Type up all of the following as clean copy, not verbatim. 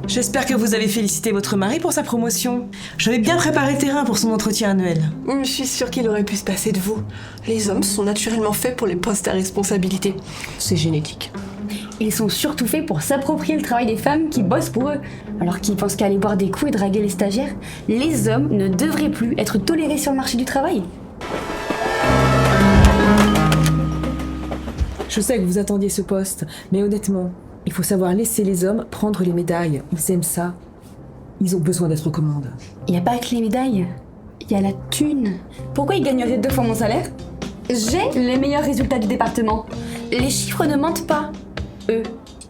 J'espère que vous avez félicité votre mari pour sa promotion. J'avais bien préparé le terrain pour son entretien annuel. Je suis sûre qu'il aurait pu se passer de vous. Les hommes sont naturellement faits pour les postes à responsabilité. C'est génétique. Ils sont surtout faits pour s'approprier le travail des femmes qui bossent pour eux. Alors qu'ils pensent qu'à aller boire des coups et draguer les stagiaires, les hommes ne devraient plus être tolérés sur le marché du travail. Je sais que vous attendiez ce poste, mais honnêtement, il faut savoir laisser les hommes prendre les médailles. Ils aiment ça. Ils ont besoin d'être aux commandes. Il n'y a pas que les médailles, il y a la thune. Pourquoi ils gagneraient 2 fois mon salaire? J'ai les meilleurs résultats du département. Les chiffres ne mentent pas. Eux.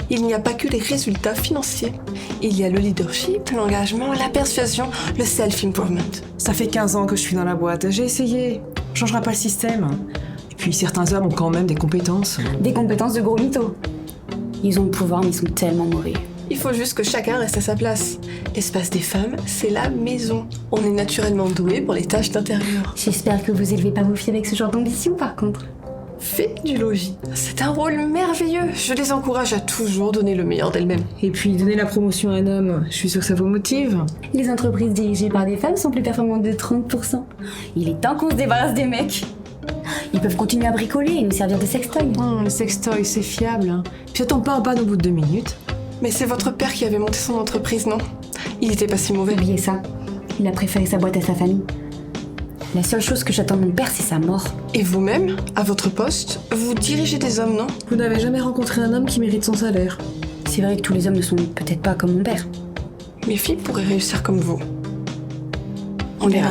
Il n'y a pas que les résultats financiers. Il y a le leadership, l'engagement, la persuasion, le self-improvement. Ça fait 15 ans que je suis dans la boîte. J'ai essayé. On changera pas le système. Et puis certains hommes ont quand même des compétences. Des compétences de gros mythos. Ils ont le pouvoir, mais ils sont tellement mauvais. Il faut juste que chacun reste à sa place. L'espace des femmes, c'est la maison. On est naturellement doué pour les tâches d'intérieur. J'espère que vous élevez pas vos filles avec ce genre d'ambition, par contre. Faites du logis. C'est un rôle merveilleux. Je les encourage à toujours donner le meilleur d'elles-mêmes. Et puis, donner la promotion à un homme, je suis sûre que ça vous motive. Les entreprises dirigées par des femmes sont plus performantes de 30%. Il est temps qu'on se débarrasse des mecs. Ils peuvent continuer à bricoler et nous servir de sextoy. Le sextoy, c'est fiable. Puis attends pas en panne au bout de 2 minutes. Mais c'est votre père qui avait monté son entreprise, non? Il était pas si mauvais. Oubliez ça. Il a préféré sa boîte à sa famille. La seule chose que j'attends de mon père, c'est sa mort. Et vous-même, à votre poste, vous dirigez des hommes, non? Vous n'avez jamais rencontré un homme qui mérite son salaire. C'est vrai que tous les hommes ne sont peut-être pas comme mon père. Mes filles pourraient réussir comme vous. On verra.